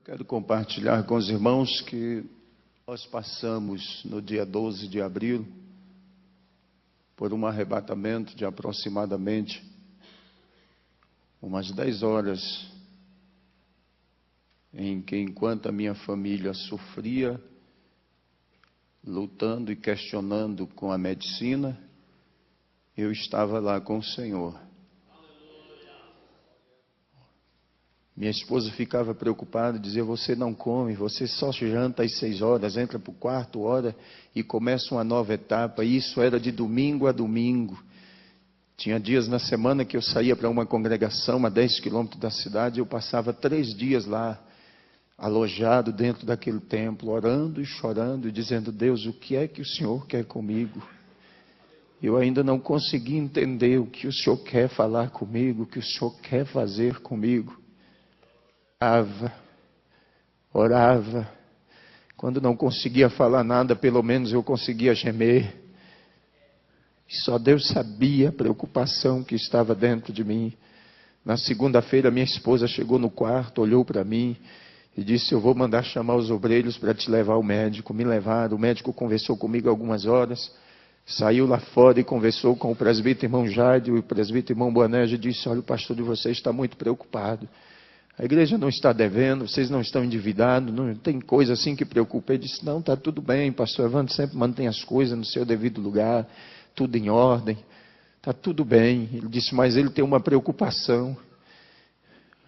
Quero compartilhar com os irmãos que nós passamos no dia 12 de abril por um arrebatamento de aproximadamente umas 10 horas, em que, enquanto a minha família sofria, lutando e questionando com a medicina, eu estava lá com o Senhor. Minha esposa ficava preocupada, dizia: você não come, você só janta às 6 horas, entra para o quarto, ora e começa uma nova etapa. E isso era de domingo a domingo. Tinha dias na semana que eu saía para uma congregação a 10 quilômetros da cidade, eu passava 3 dias lá, alojado dentro daquele templo, orando e chorando e dizendo: Deus, o que é que o Senhor quer comigo? Eu ainda não consegui entender o que o Senhor quer falar comigo, o que o Senhor quer fazer comigo. Orava. Quando não conseguia falar nada, pelo menos eu conseguia gemer. E só Deus sabia a preocupação que estava dentro de mim. Na segunda-feira, minha esposa chegou no quarto, olhou para mim e disse: eu vou mandar chamar os obreiros para te levar ao médico. Me levaram, o médico conversou comigo algumas horas, saiu lá fora e conversou com o presbítero irmão Jairo, e o presbítero irmão Boanerges disse: olha, o pastor de vocês está muito preocupado. A igreja não está devendo, vocês não estão endividados, não tem coisa assim que preocupa. Ele disse: não, está tudo bem, pastor Evandro sempre mantém as coisas no seu devido lugar, tudo em ordem, está tudo bem. Ele disse: mas ele tem uma preocupação.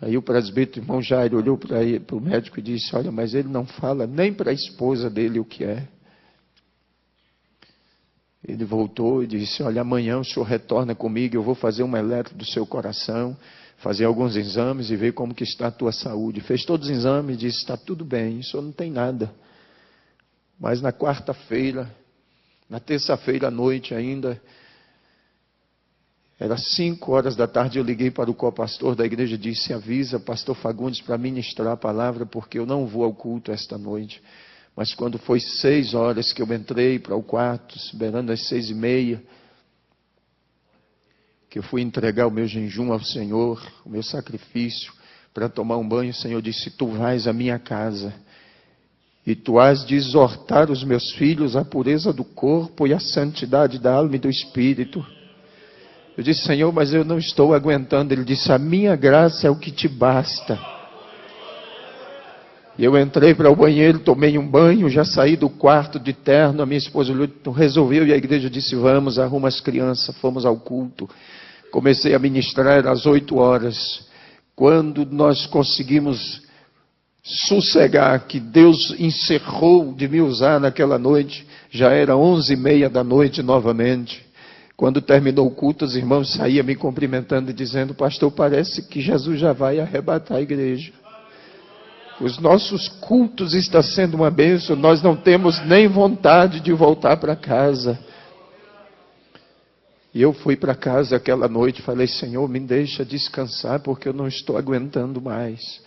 Aí o presbítero irmão Jairo olhou para o médico e disse: olha, mas ele não fala nem para a esposa dele o que é. Ele voltou e disse: olha, amanhã o senhor retorna comigo, eu vou fazer uma eletro do seu coração, fazer alguns exames e ver como que está a tua saúde. Fez todos os exames e disse: está tudo bem, o senhor não tem nada. Mas na quarta-feira, na terça-feira à noite ainda, era 5 horas da tarde, eu liguei para o co-pastor da igreja e disse: avisa pastor Fagundes para ministrar a palavra, porque eu não vou ao culto esta noite. Mas quando foi 6 horas que eu entrei para o quarto, beirando às 6:30, que eu fui entregar o meu jejum ao Senhor, o meu sacrifício, para tomar um banho, o Senhor disse: tu vais à minha casa, e tu has de exortar os meus filhos à pureza do corpo e à santidade da alma e do espírito. Eu disse: Senhor, mas eu não estou aguentando. Ele disse: a minha graça é o que te basta. E eu entrei para o banheiro, tomei um banho, já saí do quarto de terno. A minha esposa resolveu e a igreja disse: vamos, arruma as crianças. Fomos ao culto. Comecei a ministrar às 8 horas. Quando nós conseguimos sossegar, que Deus encerrou de me usar naquela noite, já era 11:30 da noite novamente. Quando terminou o culto, os irmãos saíam me cumprimentando e dizendo: pastor, parece que Jesus já vai arrebatar a igreja. Os nossos cultos estão sendo uma bênção, nós não temos nem vontade de voltar para casa. E eu fui para casa aquela noite e falei: Senhor, me deixa descansar, porque eu não estou aguentando mais.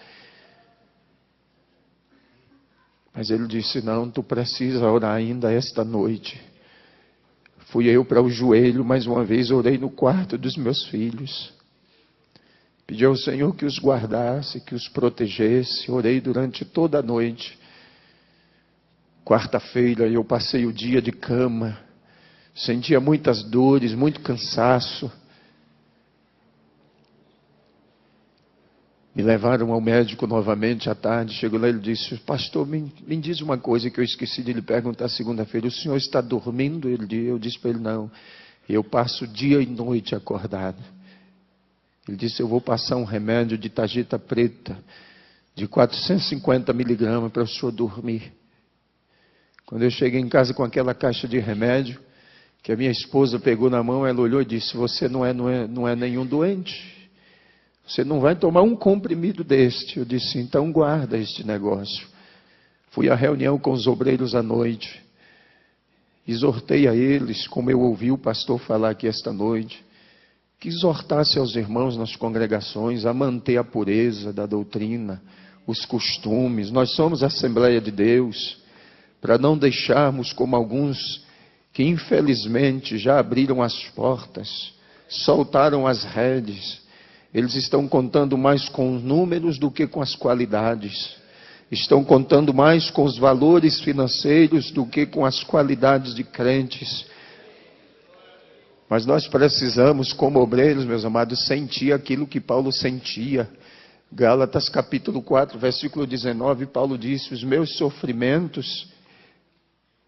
Mas ele disse: não, tu precisa orar ainda esta noite. Fui eu para o joelho, mais uma vez orei no quarto dos meus filhos. Pedi ao Senhor que os guardasse, que os protegesse. Orei durante toda a noite. Quarta-feira eu passei o dia de cama. Sentia muitas dores, muito cansaço. Me levaram ao médico novamente à tarde. Chegou lá e ele disse: pastor, me diz uma coisa que eu esqueci de lhe perguntar segunda-feira. O senhor está dormindo? Eu disse para ele: não. Eu passo dia e noite acordado. Ele disse: eu vou passar um remédio de tarjeta preta, de 450 miligramas para o senhor dormir. Quando eu cheguei em casa com aquela caixa de remédio, que a minha esposa pegou na mão, ela olhou e disse: você não é nenhum doente. Você não vai tomar um comprimido deste. Eu disse: então guarda este negócio. Fui à reunião com os obreiros à noite. Exortei a eles, como eu ouvi o pastor falar aqui esta noite, que exortasse aos irmãos nas congregações a manter a pureza da doutrina, os costumes. Nós somos a Assembleia de Deus, para não deixarmos como alguns que infelizmente já abriram as portas, soltaram as redes. Eles estão contando mais com os números do que com as qualidades. estão contando mais com os valores financeiros do que com as qualidades de crentes. Mas nós precisamos, como obreiros, meus amados, sentir aquilo que Paulo sentia. Gálatas capítulo 4, versículo 19, Paulo disse: os meus sofrimentos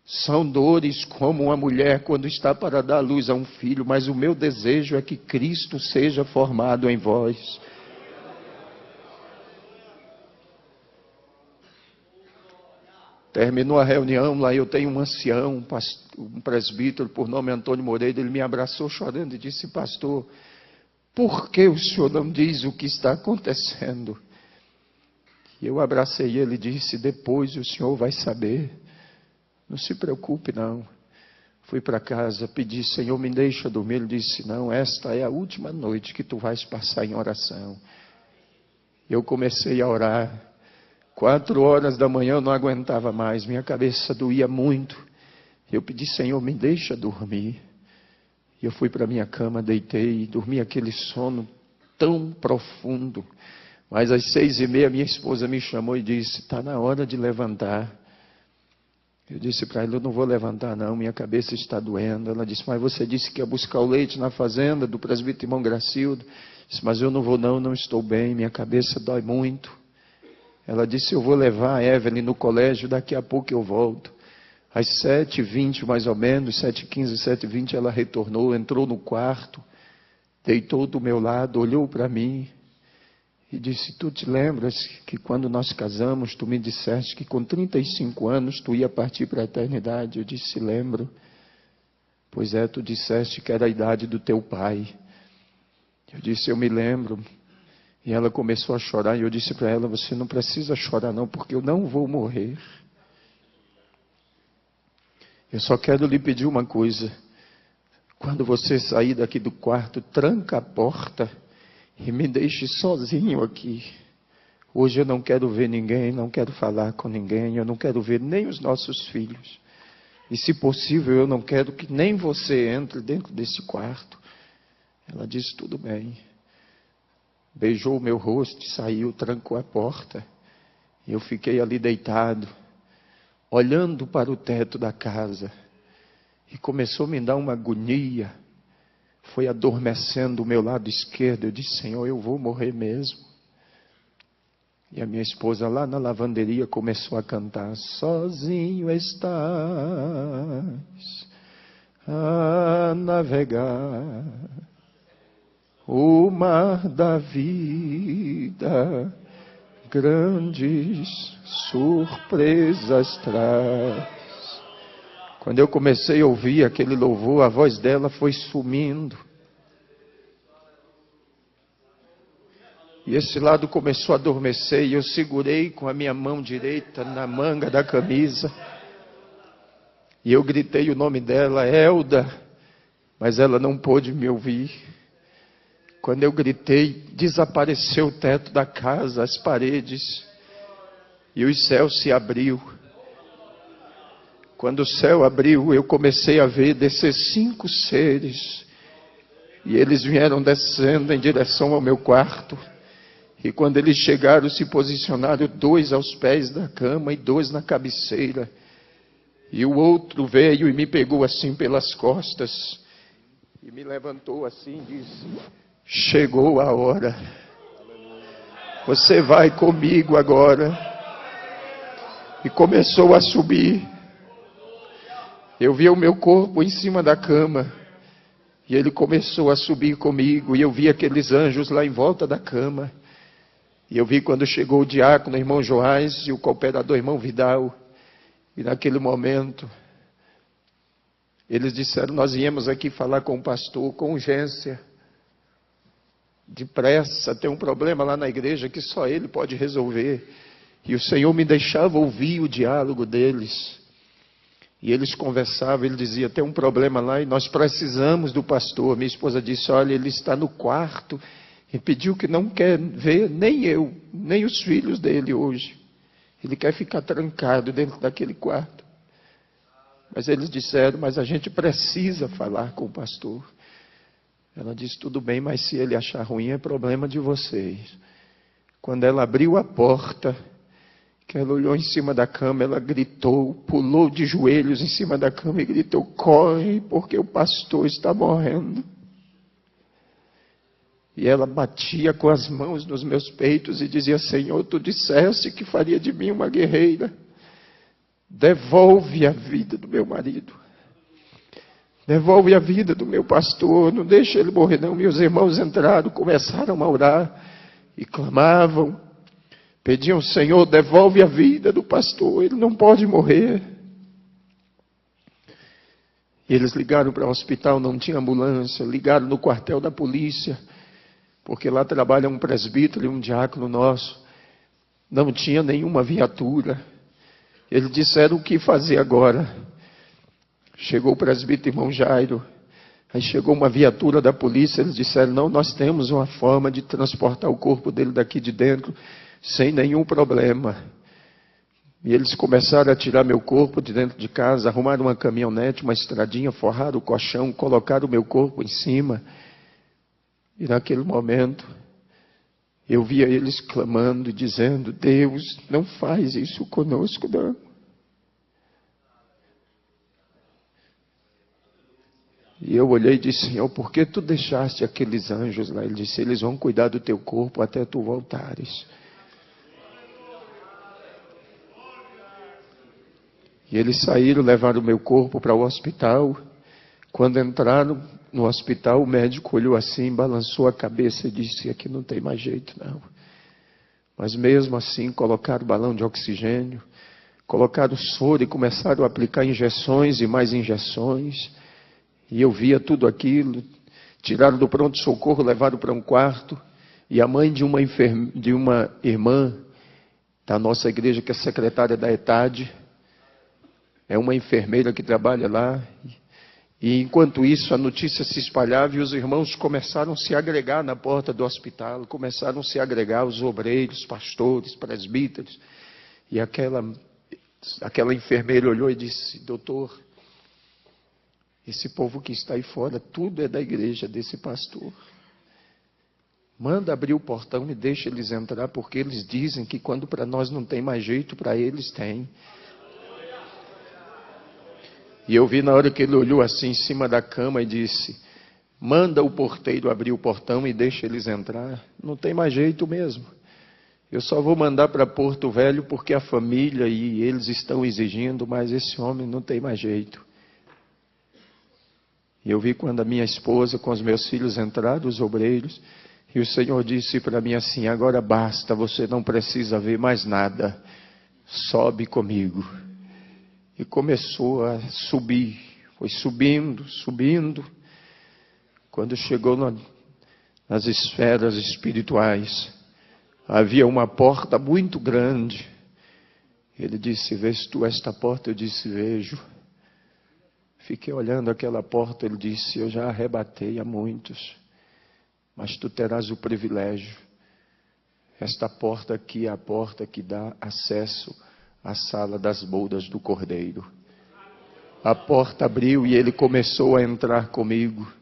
são dores como uma mulher quando está para dar luz a um filho, mas o meu desejo é que Cristo seja formado em vós. Terminou a reunião, lá eu tenho um ancião, um presbítero por nome Antônio Moreira, ele me abraçou chorando e disse: pastor, por que o senhor não diz o que está acontecendo? E eu abracei ele e disse: depois o senhor vai saber, não se preocupe não. Fui para casa, pedi: Senhor, me deixa dormir. Ele disse: não, esta é a última noite que tu vais passar em oração. Eu comecei a orar. 4 horas da manhã eu não aguentava mais, minha cabeça doía muito. Eu pedi: Senhor, me deixa dormir. E eu fui para minha cama, deitei e dormi aquele sono tão profundo. Mas às 6h30 minha esposa me chamou e disse: está na hora de levantar. Eu disse para ela: eu não vou levantar não, minha cabeça está doendo. Ela disse: mas você disse que ia buscar o leite na fazenda do presbítero irmão Gracildo. Eu disse: mas eu não vou não, não estou bem, minha cabeça dói muito. Ela disse: eu vou levar a Evelyn no colégio, daqui a pouco eu volto. Às 7h20 mais ou menos, 7h15, 7h20, ela retornou, entrou no quarto, deitou do meu lado, olhou para mim e disse: tu te lembras que quando nós casamos, tu me disseste que com 35 anos tu ia partir para a eternidade? Eu disse: lembro. Pois é, tu disseste que era a idade do teu pai. Eu disse: eu me lembro. E ela começou a chorar e eu disse para ela: você não precisa chorar não, porque eu não vou morrer. Eu só quero lhe pedir uma coisa. Quando você sair daqui do quarto, tranca a porta e me deixe sozinho aqui. Hoje eu não quero ver ninguém, não quero falar com ninguém, eu não quero ver nem os nossos filhos. E se possível, eu não quero que nem você entre dentro desse quarto. Ela disse: tudo bem. Beijou o meu rosto, saiu, trancou a porta. E eu fiquei ali deitado, olhando para o teto da casa. E começou a me dar uma agonia. Foi adormecendo o meu lado esquerdo. Eu disse: Senhor, eu vou morrer mesmo. E a minha esposa lá na lavanderia começou a cantar: sozinho estás a navegar o mar da vida, grandes surpresas traz. Quando eu comecei a ouvir aquele louvor, a voz dela foi sumindo. E esse lado começou a adormecer e eu segurei com a minha mão direita na manga da camisa. E eu gritei o nome dela: Elda, mas ela não pôde me ouvir. Quando eu gritei, desapareceu o teto da casa, as paredes, e o céu se abriu. Quando o céu abriu, eu comecei a ver descer 5 seres, e eles vieram descendo em direção ao meu quarto. E quando eles chegaram, se posicionaram 2 aos pés da cama e 2 na cabeceira. E o outro veio e me pegou assim pelas costas, e me levantou assim e disse: chegou a hora. Você vai comigo agora. E começou a subir. Eu via o meu corpo em cima da cama. E ele começou a subir comigo. E eu vi aqueles anjos lá em volta da cama. E eu vi quando chegou o diácono, o irmão Joás, e o cooperador, irmão Vidal. E naquele momento, eles disseram: nós viemos aqui falar com o pastor, com urgência. Depressa, tem um problema lá na igreja que só ele pode resolver. E o Senhor me deixava ouvir o diálogo deles. E eles conversavam, ele dizia: tem um problema lá e nós precisamos do pastor. Minha esposa disse: olha, ele está no quarto e pediu que não quer ver nem eu, nem os filhos dele hoje. Ele quer ficar trancado dentro daquele quarto. Mas eles disseram: mas a gente precisa falar com o pastor. Ela disse: tudo bem, mas se ele achar ruim é problema de vocês. Quando ela abriu a porta, que Ela olhou em cima da cama, ela gritou, pulou de joelhos em cima da cama e gritou: corre, porque o pastor está morrendo. E ela batia com as mãos nos meus peitos e dizia: Senhor, tu disseste que faria de mim uma guerreira. Devolve a vida do meu marido. Devolve a vida do meu pastor. Não deixa ele morrer não. Meus irmãos entraram, começaram a orar e clamavam. Pediam: Senhor, devolve a vida do pastor. Ele não pode morrer. E eles ligaram para o hospital, não tinha ambulância. Ligaram no quartel da polícia, porque lá trabalha um presbítero e um diácono nosso. Não tinha nenhuma viatura. Eles disseram: o que fazer agora? Chegou o presbítero irmão Jairo. Aí chegou uma viatura da polícia. Eles disseram: não, nós temos uma forma de transportar o corpo dele daqui de dentro sem nenhum problema. E eles começaram a tirar meu corpo de dentro de casa, arrumaram uma caminhonete, uma estradinha, forraram o colchão, colocaram o meu corpo em cima. E naquele momento, eu via eles clamando e dizendo: Deus, não faz isso conosco, não. E eu olhei e disse: Senhor, por que tu deixaste aqueles anjos lá? Ele disse: eles vão cuidar do teu corpo até tu voltares. E eles saíram, levaram o meu corpo para o hospital. Quando entraram no hospital, o médico olhou assim, balançou a cabeça e disse: aqui não tem mais jeito não. Mas mesmo assim colocaram balão de oxigênio, colocaram soro e começaram a aplicar injeções e mais injeções. E eu via tudo aquilo. Tiraram do pronto-socorro, levaram para um quarto. E a mãe de uma irmã da nossa igreja, que é secretária da ETAD, é uma enfermeira que trabalha lá. E enquanto isso, a notícia se espalhava e os irmãos começaram a se agregar na porta do hospital, começaram a se agregar os obreiros, pastores, presbíteros. E aquela enfermeira olhou e disse: doutor, esse povo que está aí fora, tudo é da igreja desse pastor. Manda abrir o portão e deixa eles entrar, porque eles dizem que quando para nós não tem mais jeito, para eles tem. E eu vi na hora que ele olhou assim em cima da cama e disse: manda o porteiro abrir o portão e deixa eles entrar. Não tem mais jeito mesmo. Eu só vou mandar para Porto Velho porque a família e eles estão exigindo, mas esse homem não tem mais jeito. E eu vi quando a minha esposa com os meus filhos entraram, os obreiros, e o Senhor disse para mim assim: agora basta, você não precisa ver mais nada. Sobe comigo. E começou a subir, foi subindo, subindo. Quando chegou nas esferas espirituais, havia uma porta muito grande. Ele disse: vês tu esta porta? Eu disse: vejo. Fiquei olhando aquela porta. Ele disse: eu já arrebatei a muitos, mas tu terás o privilégio. Esta porta aqui é a porta que dá acesso a sala das bodas do Cordeiro. A porta abriu e ele começou a entrar comigo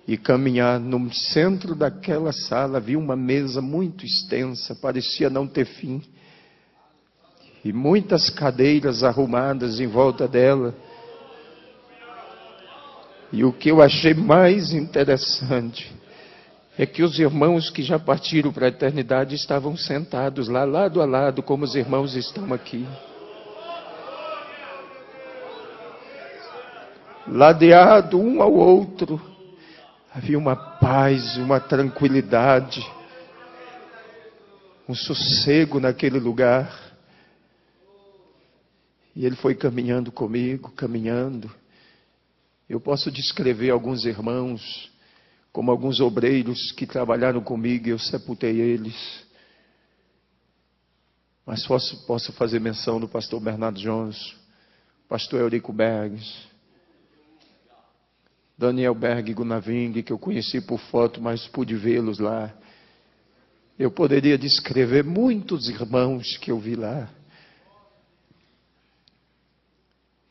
e caminhar. No centro daquela sala havia uma mesa muito extensa, parecia não ter fim, e muitas cadeiras arrumadas em volta dela. E o que eu achei mais interessante é que os irmãos que já partiram para a eternidade estavam sentados lá, lado a lado, como os irmãos estão aqui. Ladeado um ao outro, havia uma paz, uma tranquilidade, um sossego naquele lugar. E ele foi caminhando comigo, caminhando. Eu posso descrever alguns irmãos, como alguns obreiros que trabalharam comigo, e eu sepultei eles. Mas posso fazer menção do pastor Bernardo Jones, pastor Eurico Bergs, Daniel Berg Gunaving, que eu conheci por foto, mas pude vê-los lá. Eu poderia descrever muitos irmãos que eu vi lá.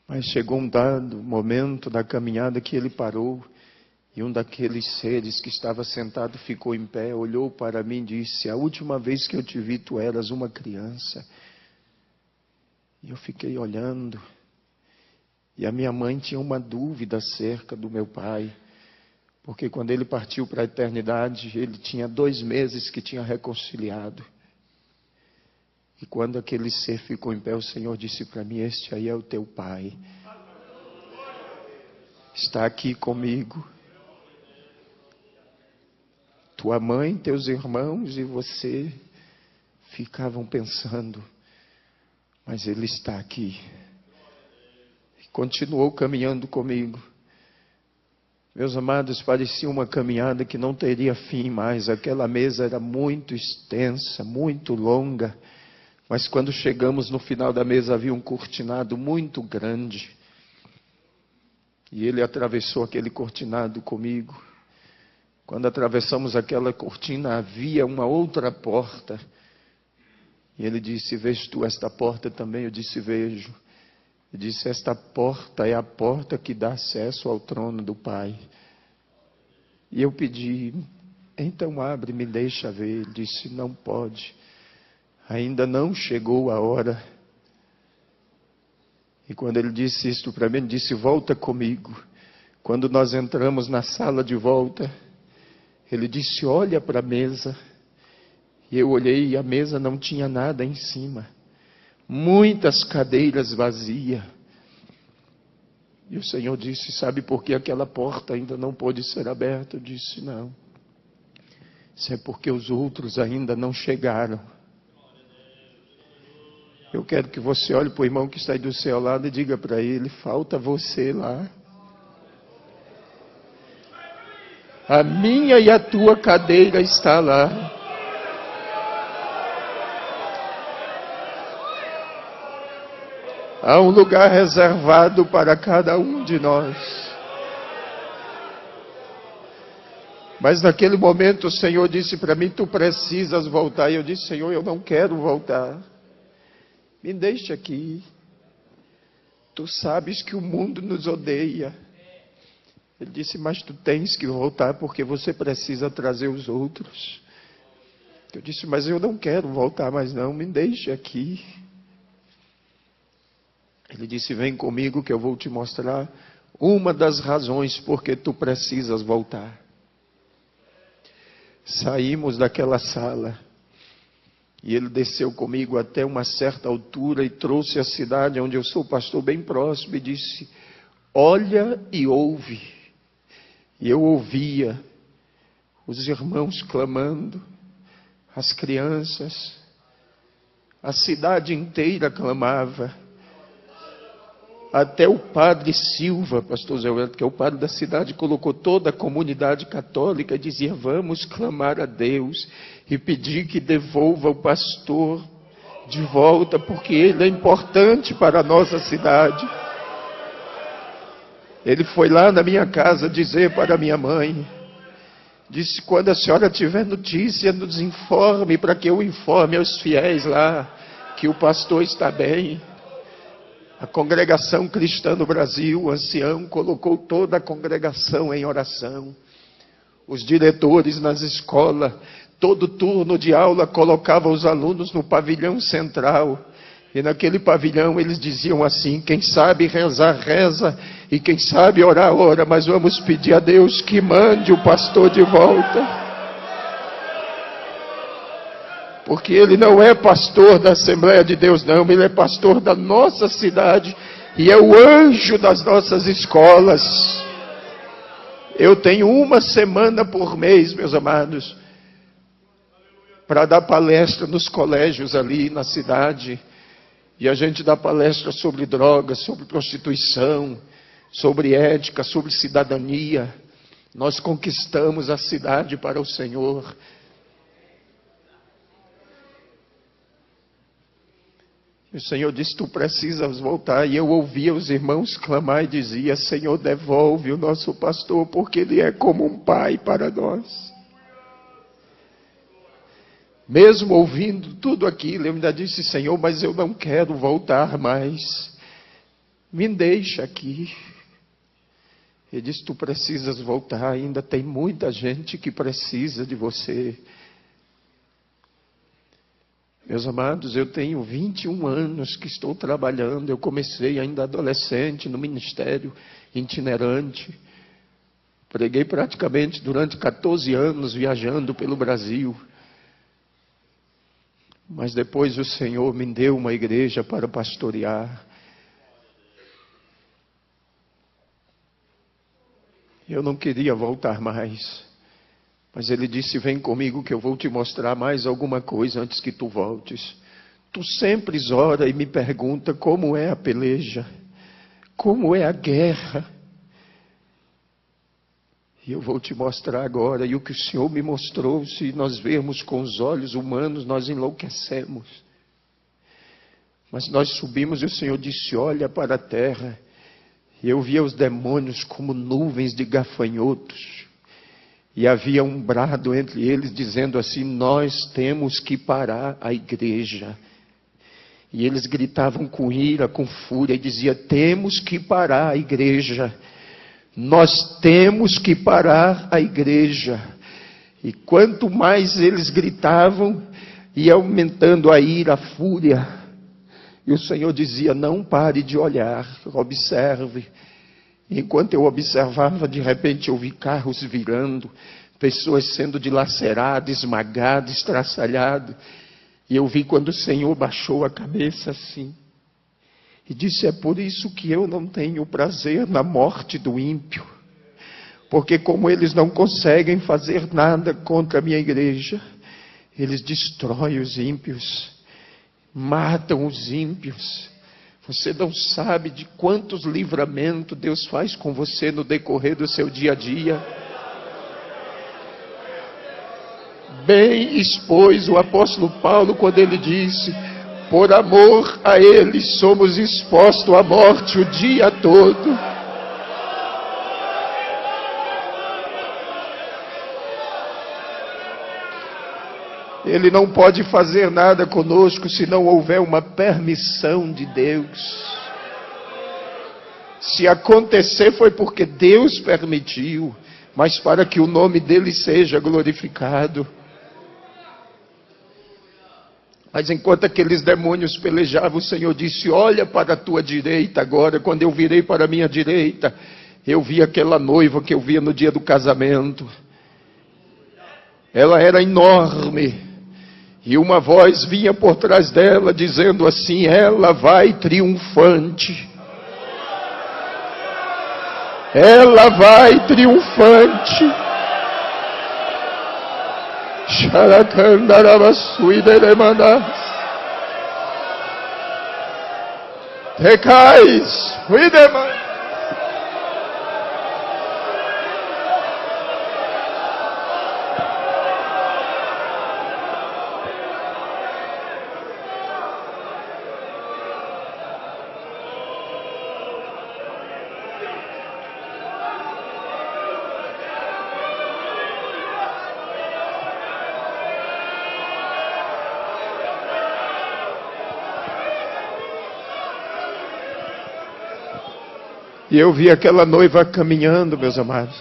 Mas chegou um dado momento da caminhada que ele parou. E um daqueles seres que estava sentado ficou em pé, olhou para mim e disse: a última vez que eu te vi, tu eras uma criança. E eu fiquei olhando. E a minha mãe tinha uma dúvida acerca do meu pai. Porque quando ele partiu para a eternidade, ele tinha 2 meses que tinha reconciliado. E quando aquele ser ficou em pé, o Senhor disse para mim: este aí é o teu pai. Está aqui comigo. Tua mãe, teus irmãos e você ficavam pensando, mas ele está aqui. E continuou caminhando comigo. Meus amados, parecia uma caminhada que não teria fim mais. Aquela mesa era muito extensa, muito longa. Mas quando chegamos no final da mesa, havia um cortinado muito grande. E ele atravessou aquele cortinado comigo. Quando atravessamos aquela cortina, havia uma outra porta. E ele disse: vês tu esta porta também? Eu disse: vejo. Ele disse: esta porta é a porta que dá acesso ao trono do Pai. E eu pedi: então abre, me deixa ver. Ele disse: não pode. Ainda não chegou a hora. E quando ele disse isto para mim, ele disse: volta comigo. Quando nós entramos na sala de volta, ele disse: olha para a mesa. E eu olhei e a mesa não tinha nada em cima. Muitas cadeiras vazias. E o Senhor disse: sabe por que aquela porta ainda não pôde ser aberta? Eu disse: não. Isso é porque os outros ainda não chegaram. Eu quero que você olhe para o irmão que está aí do seu lado e diga para ele: falta você lá. A minha e a tua cadeira está lá. Há um lugar reservado para cada um de nós. Mas naquele momento o Senhor disse para mim: tu precisas voltar. E eu disse: Senhor, eu não quero voltar. Me deixa aqui. Tu sabes que o mundo nos odeia. Ele disse: mas tu tens que voltar porque você precisa trazer os outros. Eu disse: mas eu não quero voltar mais não, me deixa aqui. Ele disse: vem comigo que eu vou te mostrar uma das razões porque tu precisas voltar. Saímos daquela sala e ele desceu comigo até uma certa altura e trouxe a cidade onde eu sou pastor bem próximo e disse: olha e ouve. E eu ouvia os irmãos clamando, as crianças, a cidade inteira clamava. Até o padre Silva, pastor Zé Wellington, que é o padre da cidade, colocou toda a comunidade católica e dizia: vamos clamar a Deus e pedir que devolva o pastor de volta, porque ele é importante para a nossa cidade. Ele foi lá na minha casa dizer para a minha mãe, disse: quando a senhora tiver notícia, nos informe, para que eu informe aos fiéis lá, que o pastor está bem. A congregação cristã no Brasil, o ancião, colocou toda a congregação em oração. Os diretores nas escolas, todo turno de aula, colocavam os alunos no pavilhão central. E naquele pavilhão eles diziam assim: quem sabe rezar, reza, e quem sabe orar, ora, mas vamos pedir a Deus que mande o pastor de volta. Porque ele não é pastor da Assembleia de Deus, não. Ele é pastor da nossa cidade. E é o anjo das nossas escolas. Eu tenho 1 semana por mês, meus amados, para dar palestra nos colégios ali na cidade. E a gente dá palestra sobre drogas, sobre prostituição, sobre ética, sobre cidadania. Nós conquistamos a cidade para o Senhor. O Senhor disse: tu precisas voltar. E eu ouvia os irmãos clamar e dizia: Senhor, devolve o nosso pastor, porque ele é como um pai para nós. Mesmo ouvindo tudo aquilo, eu ainda disse: Senhor, mas eu não quero voltar mais. Me deixa aqui. Ele disse: tu precisas voltar, ainda tem muita gente que precisa de você. Meus amados, eu tenho 21 anos que estou trabalhando. Eu comecei ainda adolescente no ministério itinerante. Preguei praticamente durante 14 anos viajando pelo Brasil. Mas depois o Senhor me deu uma igreja para pastorear. Eu não queria voltar mais. Mas Ele disse, vem comigo que eu vou te mostrar mais alguma coisa antes que tu voltes. Tu sempre ora e me pergunta como é a peleja, como é a guerra. E eu vou te mostrar agora. E o que o Senhor me mostrou, se nós vermos com os olhos humanos, nós enlouquecemos. Mas nós subimos e o Senhor disse, olha para a terra. E eu via os demônios como nuvens de gafanhotos. E havia um brado entre eles dizendo assim, nós temos que parar a igreja. E eles gritavam com ira, com fúria, e diziam, temos que parar a igreja. Nós temos que parar a igreja. E quanto mais eles gritavam, ia aumentando a ira, a fúria. E o Senhor dizia, não pare de olhar, observe. Enquanto eu observava, de repente eu vi carros virando, pessoas sendo dilaceradas, esmagadas, estraçalhadas. E eu vi quando o Senhor baixou a cabeça assim. E disse, é por isso que eu não tenho prazer na morte do ímpio. Porque como eles não conseguem fazer nada contra a minha igreja, eles destroem os ímpios, matam os ímpios. Você não sabe de quantos livramentos Deus faz com você no decorrer do seu dia a dia. Bem expôs o apóstolo Paulo quando ele disse, por amor a ele somos expostos à morte o dia todo. Ele não pode fazer nada conosco se não houver uma permissão de Deus. Se acontecer foi porque Deus permitiu, mas para que o nome dele seja glorificado. Mas enquanto aqueles demônios pelejavam, o Senhor disse, olha para a tua direita agora. Quando eu virei para a minha direita, eu vi aquela noiva que eu via no dia do casamento. Ela era enorme. E uma voz vinha por trás dela, dizendo assim, ela vai triunfante. Ela vai triunfante. Recais, cuidema. E eu vi aquela noiva caminhando, meus amados.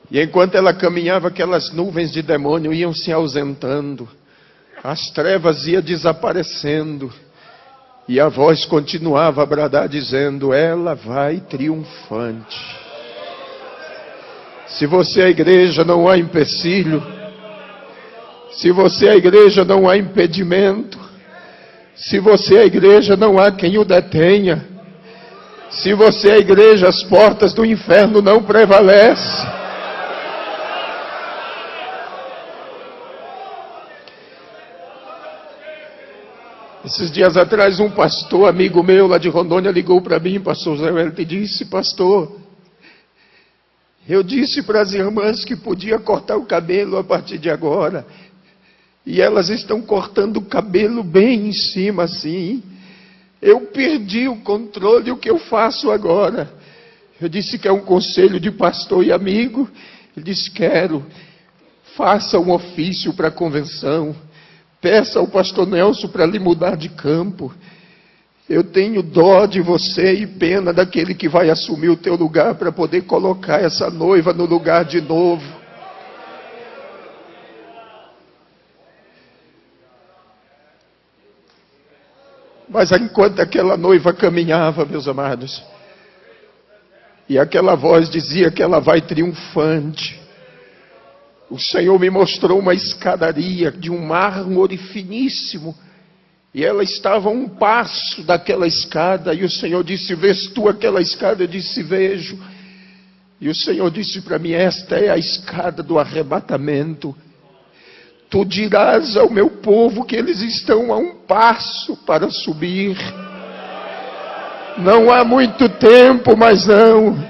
E enquanto ela caminhava, aquelas nuvens de demônio iam se ausentando. As trevas iam desaparecendo. E a voz continuava a bradar, dizendo, ela vai triunfante. Se você é a igreja, não há empecilho. Se você é a igreja, não há impedimento. Se você é a igreja, não há quem o detenha. Se você é a igreja, as portas do inferno não prevalecem. Esses dias atrás, um pastor, amigo meu lá de Rondônia, ligou para mim, pastor Zé Wellington, e disse, pastor, eu disse para as irmãs que podia cortar o cabelo a partir de agora. E elas estão cortando o cabelo bem em cima assim. Eu perdi o controle, o que eu faço agora? Eu disse que é um conselho de pastor e amigo. Ele disse, quero. Faça um ofício para a convenção. Peça ao pastor Nelson para lhe mudar de campo. Eu tenho dó de você e pena daquele que vai assumir o teu lugar para poder colocar essa noiva no lugar de novo. Mas enquanto aquela noiva caminhava, meus amados, e aquela voz dizia que ela vai triunfante, o Senhor me mostrou uma escadaria de um mármore finíssimo, e ela estava a um passo daquela escada, e o Senhor disse: vês tu aquela escada? Eu disse: vejo. E o Senhor disse para mim: esta é a escada do arrebatamento. Tu dirás ao meu povo que eles estão a um passo para subir. Não há muito tempo, mas não.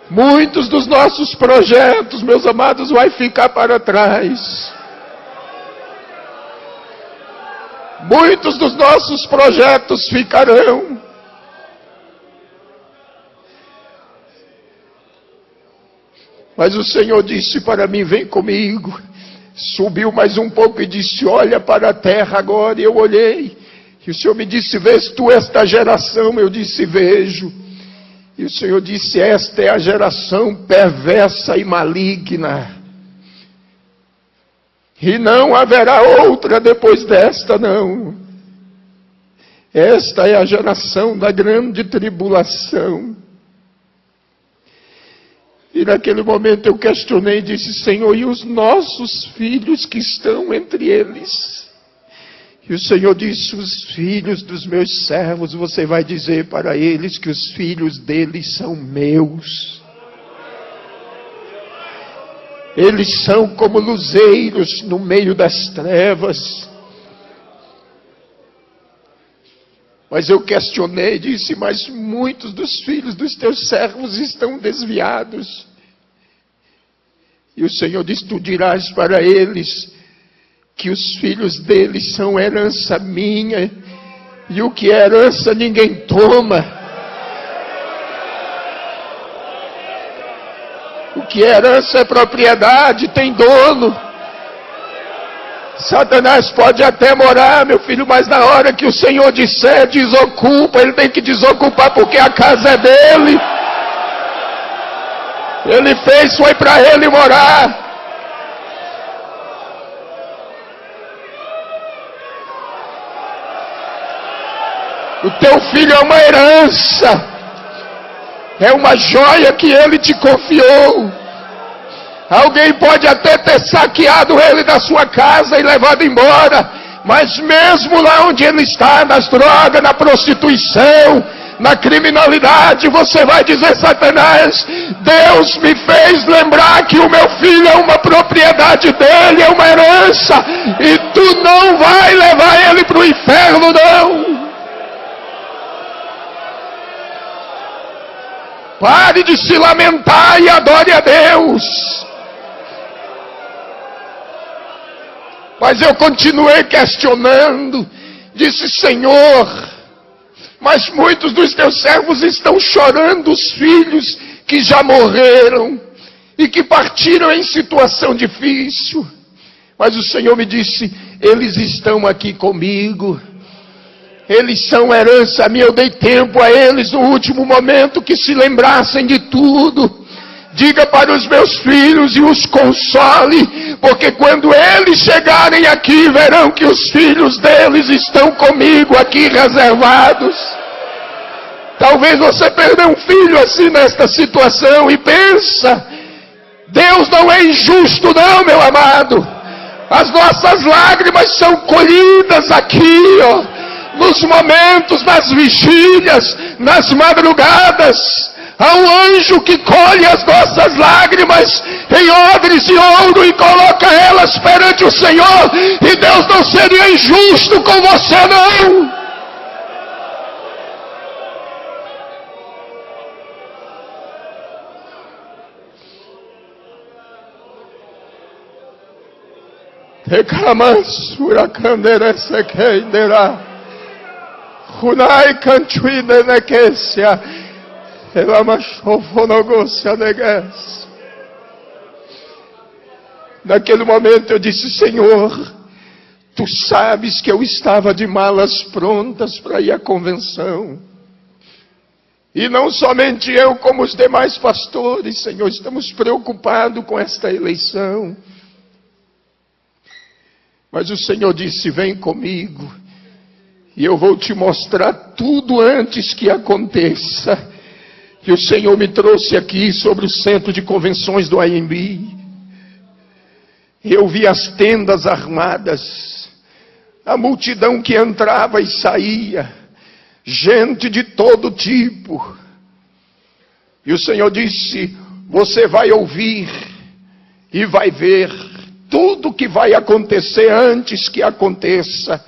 Muitos dos nossos projetos, meus amados, vai ficar para trás. Muitos dos nossos projetos ficarão. Mas o Senhor disse para mim: vem comigo. Subiu mais um pouco e disse: olha para a terra agora. E eu olhei. E o Senhor me disse: vês tu esta geração? Eu disse: vejo. E o Senhor disse: esta é a geração perversa e maligna. E não haverá outra depois desta, não. Esta é a geração da grande tribulação. E naquele momento eu questionei e disse: Senhor, e os nossos filhos que estão entre eles? E o Senhor disse: os filhos dos meus servos, você vai dizer para eles que os filhos deles são meus. Eles são como luzeiros no meio das trevas. Mas eu questionei e disse: mas muitos dos filhos dos teus servos estão desviados. E o Senhor disse: tu dirás para eles que os filhos deles são herança minha, e o que é herança ninguém toma. O que é herança é propriedade, tem dono. Satanás pode até morar, meu filho, mas na hora que o Senhor disser desocupa, ele tem que desocupar, porque a casa é dele. Ele fez, foi para ele morar. O teu filho é uma herança. É uma joia que ele te confiou. Alguém pode até ter saqueado ele da sua casa e levado embora, mas mesmo lá onde ele está, nas drogas, na prostituição, na criminalidade, você vai dizer: Satanás, Deus me fez lembrar que o meu filho é uma propriedade dele, é uma herança, e tu não vai levar ele para o inferno, não. Pare de se lamentar e adore a Deus. Mas eu continuei questionando. Disse: Senhor, mas muitos dos teus servos estão chorando os filhos que já morreram e que partiram em situação difícil. Mas o Senhor me disse: eles estão aqui comigo. Eles são herança minha. Eu dei tempo a eles no último momento que se lembrassem de tudo. Diga para os meus filhos e os console, porque quando eles chegarem aqui, verão que os filhos deles estão comigo aqui reservados. Talvez você perdeu um filho assim nesta situação e pensa: Deus não é injusto não, meu amado. As nossas lágrimas são colhidas aqui, ó. Nos momentos, nas vigílias, nas madrugadas, há um anjo que colhe as nossas lágrimas em odres de ouro e coloca elas perante o Senhor. E Deus não seria injusto com você, não. Reclamansura canderese queinderá. Hunai cantuine nequecia, elamashofonogosia neges. Naquele momento eu disse: Senhor, tu sabes que eu estava de malas prontas para ir à convenção. E não somente eu, como os demais pastores, Senhor, estamos preocupados com esta eleição. Mas o Senhor disse: vem comigo. E eu vou te mostrar tudo antes que aconteça. E o Senhor me trouxe aqui sobre o centro de convenções do AMB. Eu vi as tendas armadas, a multidão que entrava e saía, gente de todo tipo. E o Senhor disse: você vai ouvir e vai ver tudo que vai acontecer antes que aconteça.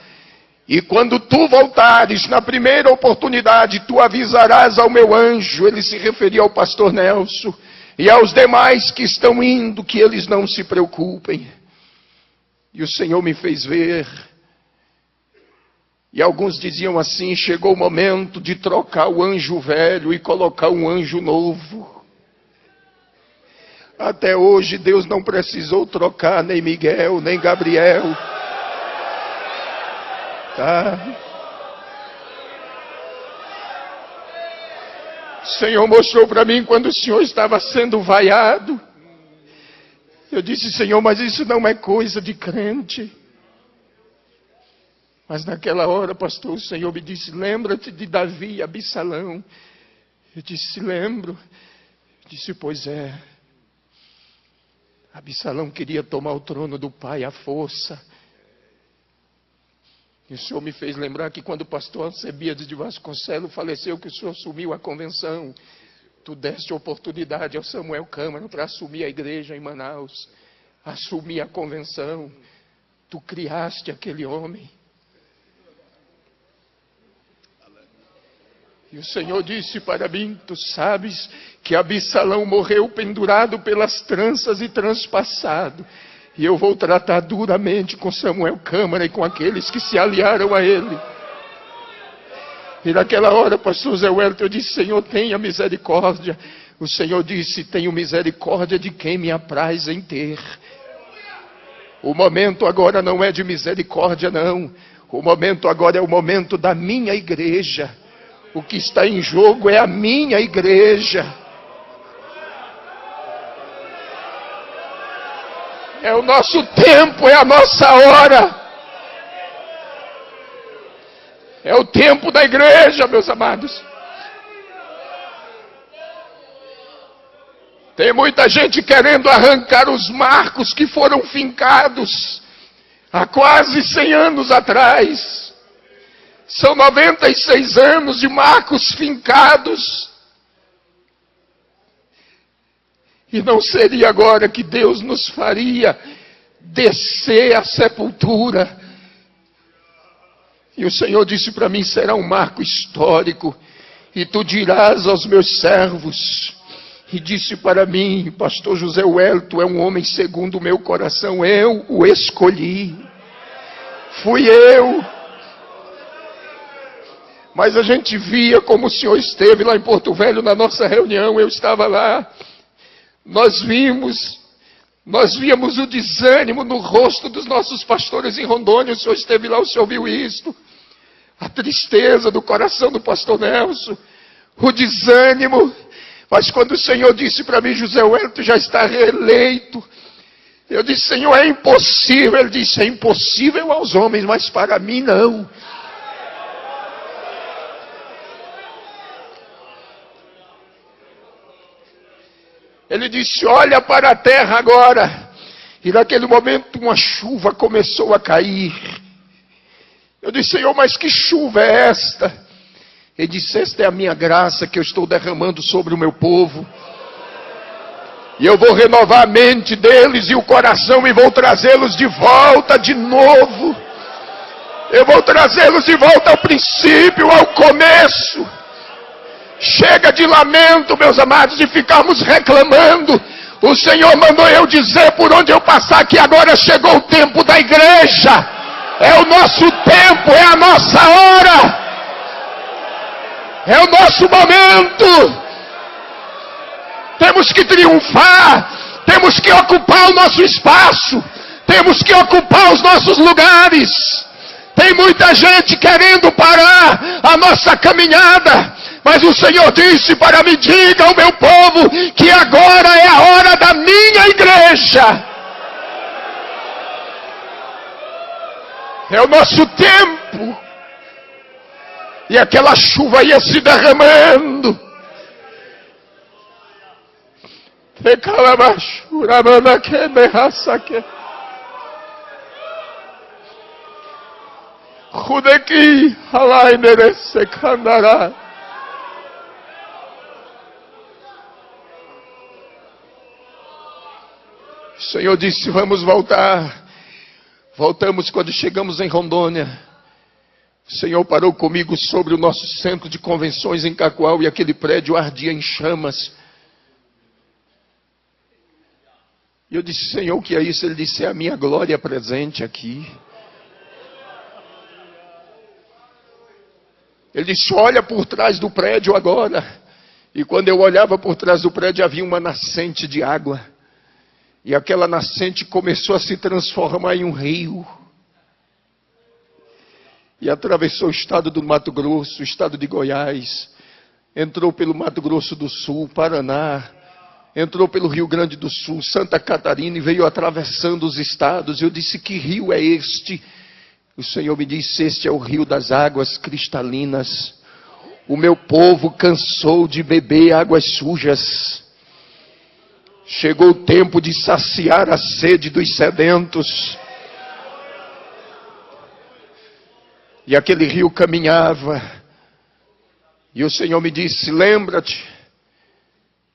E quando tu voltares, na primeira oportunidade, tu avisarás ao meu anjo. Ele se referia ao pastor Nelson e aos demais que estão indo, que eles não se preocupem. E o Senhor me fez ver. E alguns diziam assim: chegou o momento de trocar o anjo velho e colocar um anjo novo. Até hoje Deus não precisou trocar nem Miguel, nem Gabriel. Tá? O Senhor mostrou para mim quando o Senhor estava sendo vaiado. Eu disse: Senhor, mas isso não é coisa de crente. Mas naquela hora, pastor, o Senhor me disse: lembra-te de Davi e Absalão. Eu disse: lembro. Eu disse: pois é. Absalão queria tomar o trono do pai à força. E o Senhor me fez lembrar que quando o pastor Alcebiades de Vasconcelos faleceu, que o Senhor assumiu a convenção, tu deste oportunidade ao Samuel Câmara para assumir a igreja em Manaus, assumir a convenção. Tu criaste aquele homem. E o Senhor disse para mim: tu sabes que Absalão morreu pendurado pelas tranças e transpassado. E eu vou tratar duramente com Samuel Câmara e com aqueles que se aliaram a ele. E naquela hora, pastor Zé Wellington, eu disse: Senhor, tenha misericórdia. O Senhor disse: tenho misericórdia de quem me apraz em ter. O momento agora não é de misericórdia, não. O momento agora é o momento da minha igreja. O que está em jogo é a minha igreja. É o nosso tempo, é a nossa hora. É o tempo da igreja, meus amados. Tem muita gente querendo arrancar os marcos que foram fincados há quase 100 anos atrás. São 96 anos de marcos fincados. E não seria agora que Deus nos faria descer à sepultura. E o Senhor disse para mim: será um marco histórico. E tu dirás aos meus servos. E disse para mim: pastor José Wellington é um homem segundo o meu coração. Eu o escolhi. Fui eu. Mas a gente via como o Senhor esteve lá em Porto Velho na nossa reunião. Eu estava lá. Nós víamos o desânimo no rosto dos nossos pastores em Rondônia. O Senhor esteve lá, o Senhor viu isto. A tristeza do coração do pastor Nelson. O desânimo. Mas quando o Senhor disse para mim: José Wellington já está reeleito. Eu disse: Senhor, é impossível. Ele disse: é impossível aos homens, mas para mim não. Ele disse: olha para a terra agora. E naquele momento uma chuva começou a cair. Eu disse: Senhor, mas que chuva é esta? Ele disse: esta é a minha graça que eu estou derramando sobre o meu povo. E eu vou renovar a mente deles e o coração e vou trazê-los de volta de novo. Eu vou trazê-los de volta ao princípio, ao começo. Chega de lamento, meus amados, de ficarmos reclamando. O Senhor mandou eu dizer por onde eu passar que agora chegou o tempo da igreja. É o nosso tempo, é a nossa hora. É o nosso momento. Temos que triunfar. Temos que ocupar o nosso espaço. Temos que ocupar os nossos lugares. Tem muita gente querendo parar a nossa caminhada. Mas o Senhor disse para mim: diga ao meu povo que agora é a hora da minha igreja. É o nosso tempo. E aquela chuva ia se derramando. Rudeki halainere sekandara. O Senhor disse: vamos voltar. Voltamos quando chegamos em Rondônia. O Senhor parou comigo sobre o nosso centro de convenções em Cacoal e aquele prédio ardia em chamas. E eu disse: Senhor, o que é isso? Ele disse: é a minha glória presente aqui. Ele disse: olha por trás do prédio agora. E quando eu olhava por trás do prédio havia uma nascente de água. E aquela nascente começou a se transformar em um rio. E atravessou o estado do Mato Grosso, o estado de Goiás. Entrou pelo Mato Grosso do Sul, Paraná. Entrou pelo Rio Grande do Sul, Santa Catarina e veio atravessando os estados. Eu disse: que rio é este? O Senhor me disse: este é o rio das águas cristalinas. O meu povo cansou de beber águas sujas. Chegou o tempo de saciar a sede dos sedentos. E aquele rio caminhava. E o Senhor me disse: lembra-te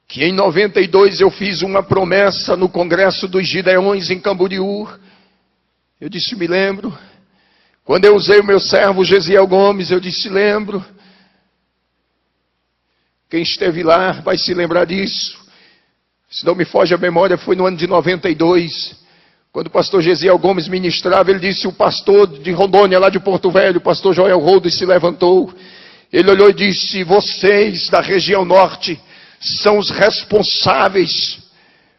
que em 92 eu fiz uma promessa no Congresso dos Gideões em Camboriú. Eu disse: me lembro. Quando eu usei o meu servo Gesiel Gomes, eu disse: lembro. Quem esteve lá vai se lembrar disso. Se não me foge a memória, foi no ano de 92. Quando o pastor Gesiel Gomes ministrava, ele disse: o pastor de Rondônia, lá de Porto Velho, o pastor Joel Rodas, se levantou. Ele olhou e disse: vocês da região norte são os responsáveis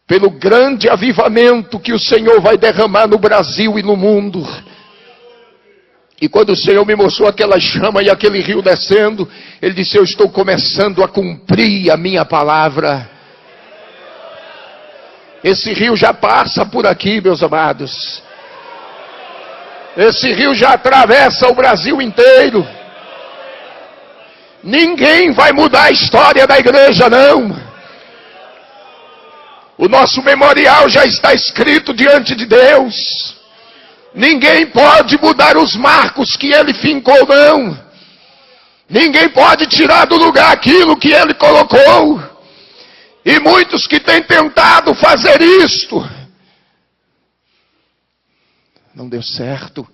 pelo grande avivamento que o Senhor vai derramar no Brasil e no mundo. E quando o Senhor me mostrou aquela chama e aquele rio descendo, Ele disse: eu estou começando a cumprir a minha palavra. Esse rio já passa por aqui, meus amados. Esse rio já atravessa o Brasil inteiro. Ninguém vai mudar a história da igreja, não. O nosso memorial já está escrito diante de Deus. Ninguém pode mudar os marcos que Ele fincou, não. Ninguém pode tirar do lugar aquilo que Ele colocou. E muitos que têm tentado fazer isto, não deu certo.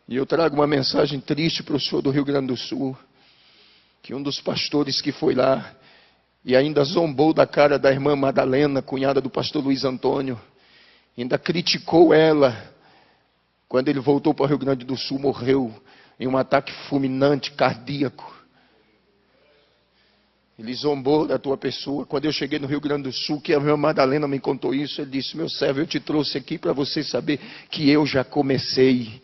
E eu trago uma mensagem triste para o senhor do Rio Grande do Sul, que um dos pastores que foi lá, e ainda zombou da cara da irmã Madalena, cunhada do pastor Luiz Antônio, ainda criticou ela, quando ele voltou para o Rio Grande do Sul, morreu em um ataque fulminante, cardíaco. Ele zombou da tua pessoa. Quando eu cheguei no Rio Grande do Sul, que a minha Madalena me contou isso, ele disse: meu servo, eu te trouxe aqui para você saber que eu já comecei.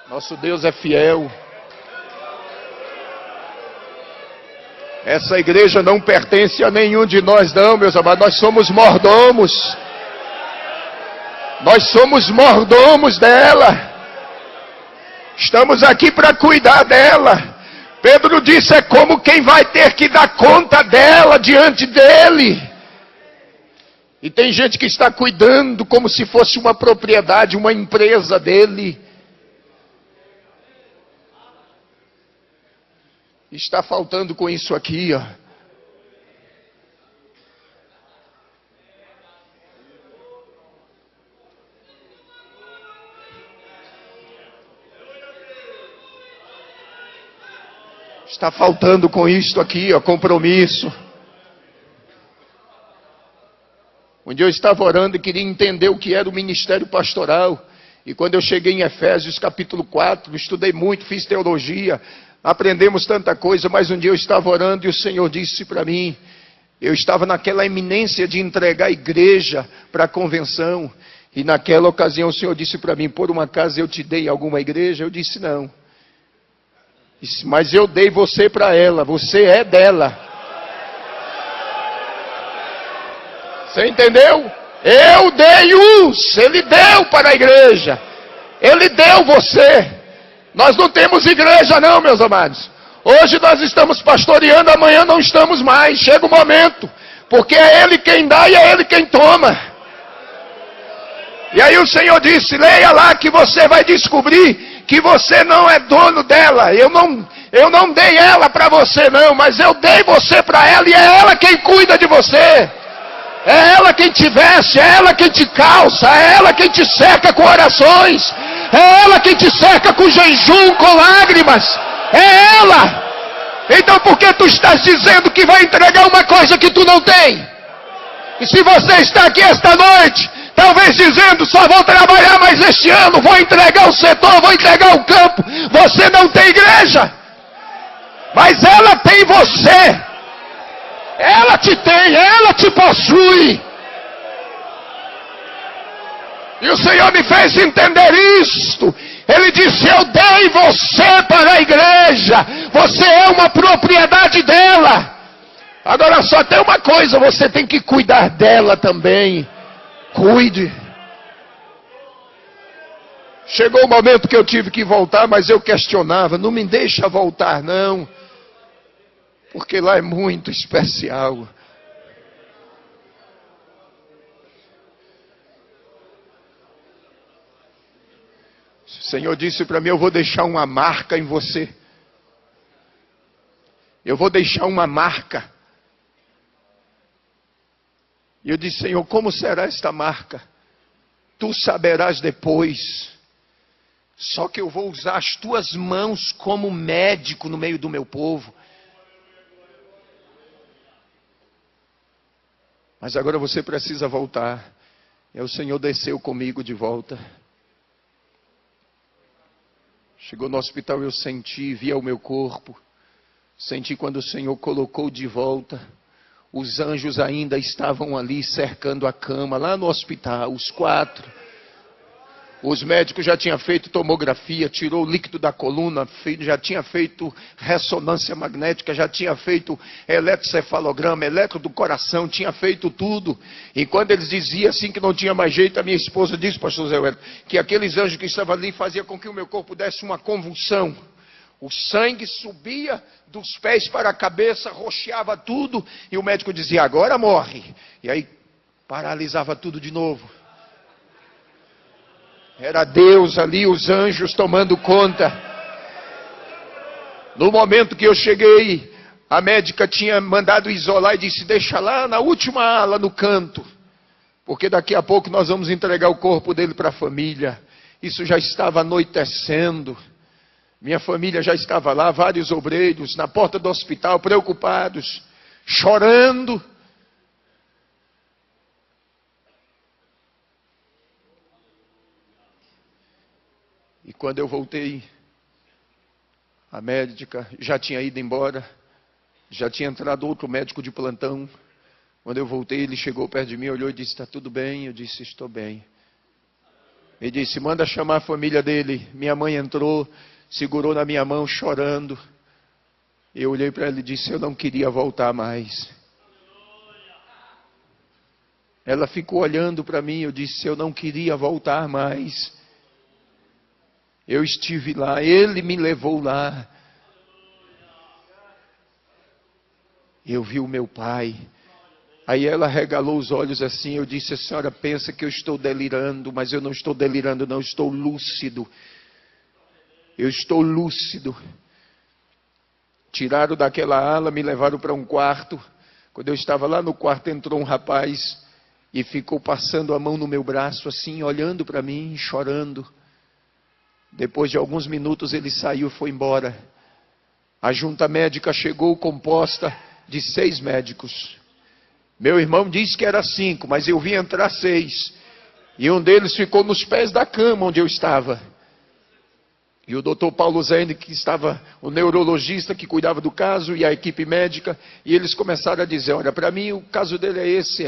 Nosso Deus é fiel. Essa igreja não pertence a nenhum de nós, não, meus amados. Nós somos mordomos. Nós somos mordomos dela. Estamos aqui para cuidar dela. Pedro disse: é como quem vai ter que dar conta dela diante dele. E tem gente que está cuidando como se fosse uma propriedade, uma empresa dele. Está faltando com isso aqui, ó. Está faltando com isto aqui, ó, compromisso. Um dia eu estava orando e queria entender o que era o ministério pastoral. E quando eu cheguei em Efésios capítulo 4, estudei muito, fiz teologia, aprendemos tanta coisa, mas um dia eu estava orando e o Senhor disse para mim, eu estava naquela iminência de entregar a igreja para a convenção, e naquela ocasião o Senhor disse para mim: por uma acaso eu te dei alguma igreja? Eu disse: não. Disse: mas eu dei você para ela, você é dela. Você entendeu? Eu dei uns, Ele deu para a igreja. Ele deu você. Nós não temos igreja não, meus amados. Hoje nós estamos pastoreando, amanhã não estamos mais. Chega o momento, porque é Ele quem dá e é Ele quem toma. E aí o Senhor disse, leia lá que você vai descobrir que você não é dono dela. Eu não dei ela para você não, mas eu dei você para ela e é ela quem cuida de você. É ela quem te veste, é ela quem te calça, é ela quem te cerca com orações, é ela quem te cerca com jejum, com lágrimas, é ela. Então por que tu estás dizendo que vai entregar uma coisa que tu não tem? E se você está aqui esta noite, talvez dizendo, só vou trabalhar mais este ano, vou entregar o setor, vou entregar o campo, você não tem igreja, mas ela tem você. Ela te tem, ela te possui. E o Senhor me fez entender isto. Ele disse, eu dei você para a igreja. Você é uma propriedade dela. Agora só tem uma coisa, você tem que cuidar dela também. Cuide. Chegou o momento que eu tive que voltar, mas eu questionava, não me deixa voltar não. Porque lá é muito especial. O Senhor disse para mim, eu vou deixar uma marca em você. Eu vou deixar uma marca. E eu disse, Senhor, como será esta marca? Tu saberás depois. Só que eu vou usar as tuas mãos como médico no meio do meu povo. Mas agora você precisa voltar. E o Senhor desceu comigo de volta. Chegou no hospital, eu senti, via o meu corpo. Senti quando o Senhor colocou de volta. Os anjos ainda estavam ali cercando a cama, lá no hospital, os 4. Os médicos já tinham feito tomografia, tirou o líquido da coluna, já tinha feito ressonância magnética, já tinha feito eletrocefalograma, eletro do coração, tinha feito tudo. E quando eles diziam assim que não tinha mais jeito, a minha esposa disse, pastor Zé Wellington, que aqueles anjos que estavam ali faziam com que o meu corpo desse uma convulsão. O sangue subia dos pés para a cabeça, roxeava tudo, e o médico dizia, agora morre. E aí paralisava tudo de novo. Era Deus ali, os anjos tomando conta. No momento que eu cheguei, a médica tinha mandado isolar e disse, deixa lá na última ala, no canto. Porque daqui a pouco nós vamos entregar o corpo dele para a família. Isso já estava anoitecendo. Minha família já estava lá, vários obreiros, na porta do hospital, preocupados, chorando. E quando eu voltei, a médica já tinha ido embora, já tinha entrado outro médico de plantão. Quando eu voltei, ele chegou perto de mim, olhou e disse, está tudo bem? Eu disse, estou bem. Ele disse, manda chamar a família dele. Minha mãe entrou, segurou na minha mão, chorando. Eu olhei para ela e disse, eu não queria voltar mais. Ela ficou olhando para mim, eu disse, eu não queria voltar mais. Eu estive lá, Ele me levou lá. Eu vi o meu pai. Aí ela regalou os olhos assim, eu disse, a senhora pensa que eu estou delirando, mas eu não estou delirando não, eu estou lúcido. Eu estou lúcido. Tiraram daquela ala, me levaram para um quarto. Quando eu estava lá no quarto, entrou um rapaz e ficou passando a mão no meu braço assim, olhando para mim, chorando. Depois de alguns minutos ele saiu e foi embora. A junta médica chegou composta de 6 médicos. Meu irmão disse que era 5, mas eu vi entrar 6. E um deles ficou nos pés da cama onde eu estava. E o doutor Paulo Zene, que estava, o neurologista que cuidava do caso, e a equipe médica, e eles começaram a dizer, olha, para mim o caso dele é esse,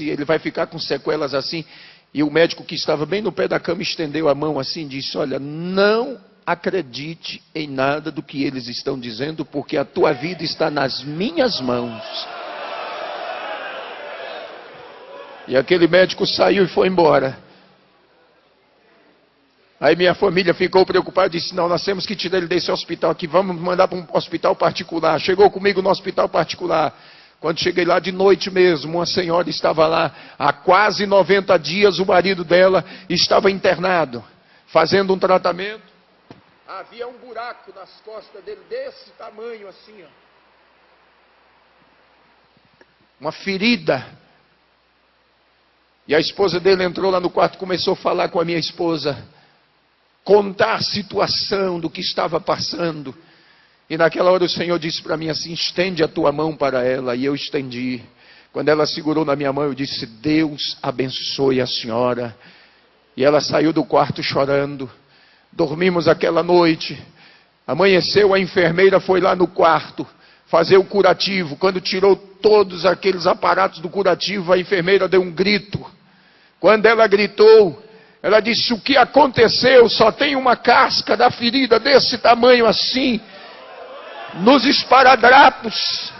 ele vai ficar com sequelas assim. E o médico que estava bem no pé da cama estendeu a mão assim e disse, olha, não acredite em nada do que eles estão dizendo, porque a tua vida está nas minhas mãos. E aquele médico saiu e foi embora. Aí minha família ficou preocupada e disse, não, nós temos que tirar ele desse hospital aqui, vamos mandar para um hospital particular. Chegou comigo no hospital particular. Quando cheguei lá de noite mesmo, uma senhora estava lá, há quase 90 dias o marido dela estava internado, fazendo um tratamento. Havia um buraco nas costas dele, desse tamanho assim, ó. Uma ferida. E a esposa dele entrou lá no quarto, começou a falar com a minha esposa, contar a situação do que estava passando. E naquela hora o Senhor disse para mim assim, estende a tua mão para ela. E eu estendi. Quando ela segurou na minha mão, eu disse, Deus abençoe a senhora. E ela saiu do quarto chorando. Dormimos aquela noite. Amanheceu, a enfermeira foi lá no quarto fazer o curativo. Quando tirou todos aqueles aparatos do curativo, a enfermeira deu um grito. Quando ela gritou, ela disse, o que aconteceu? Só tem uma casca da ferida desse tamanho assim, nos esparadrapos.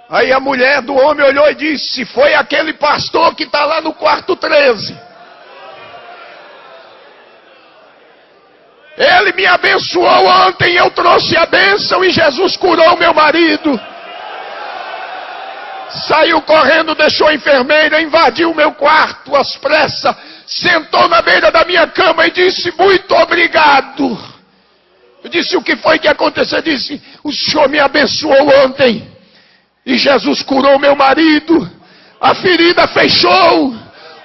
Aí a mulher do homem olhou e disse, foi aquele pastor que está lá no quarto 13. Ele me abençoou ontem, eu trouxe a bênção e Jesus curou meu marido. Saiu correndo, deixou a enfermeira, invadiu o meu quarto às pressas, sentou na beira da minha cama e disse, muito obrigado. Eu disse, o que foi que aconteceu? Eu disse, o Senhor me abençoou ontem e Jesus curou meu marido. A ferida fechou.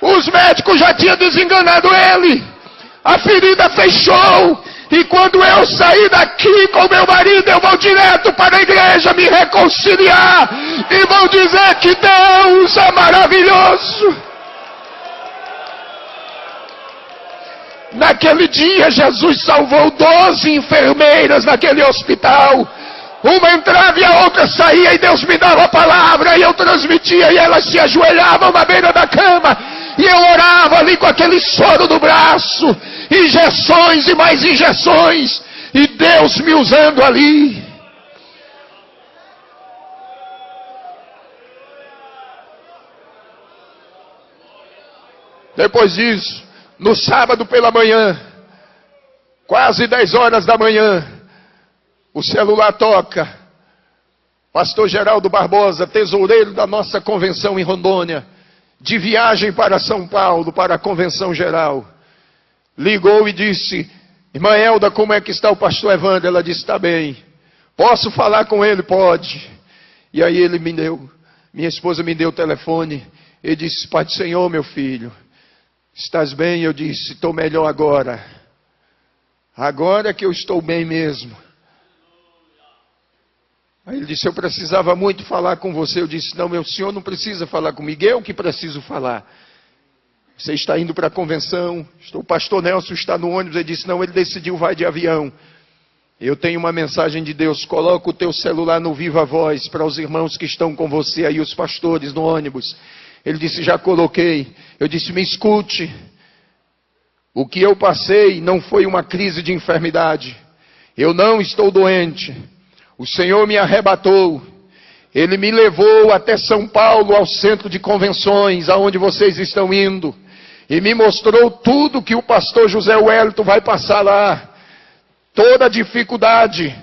Os médicos já tinham desenganado ele. A ferida fechou. E quando eu sair daqui com meu marido, eu vou direto para a igreja me reconciliar. E vou dizer que Deus é maravilhoso. Naquele dia, Jesus salvou 12 enfermeiras naquele hospital. Uma entrava e a outra saía, e Deus me dava a palavra, e eu transmitia, e elas se ajoelhavam na beira da cama, e eu orava ali com aquele soro no braço, injeções e mais injeções, e Deus me usando ali. Depois disso, no sábado pela manhã, quase 10 horas da manhã, o celular toca. Pastor Geraldo Barbosa, tesoureiro da nossa convenção em Rondônia, de viagem para São Paulo, para a convenção geral, ligou e disse, irmã Elda, como é que está o pastor Evandro? Ela disse, está bem. Posso falar com ele? Pode. E aí ele me deu, minha esposa me deu o telefone, ele disse, Pai do Senhor, meu filho, estás bem? Eu disse, estou melhor agora. Agora que eu estou bem mesmo. Aí ele disse, eu precisava muito falar com você. Eu disse, não, meu senhor não precisa falar comigo, eu que preciso falar. Você está indo para a convenção, o pastor Nelson está no ônibus. Ele disse, não, ele decidiu, vai de avião. Eu tenho uma mensagem de Deus, coloca o teu celular no Viva Voz, para os irmãos que estão com você aí, os pastores no ônibus. Ele disse, já coloquei. Eu disse, me escute. O que eu passei não foi uma crise de enfermidade. Eu não estou doente. O Senhor me arrebatou. Ele me levou até São Paulo, ao centro de convenções, aonde vocês estão indo. E me mostrou tudo que o pastor José Wellington vai passar lá. Toda a dificuldade.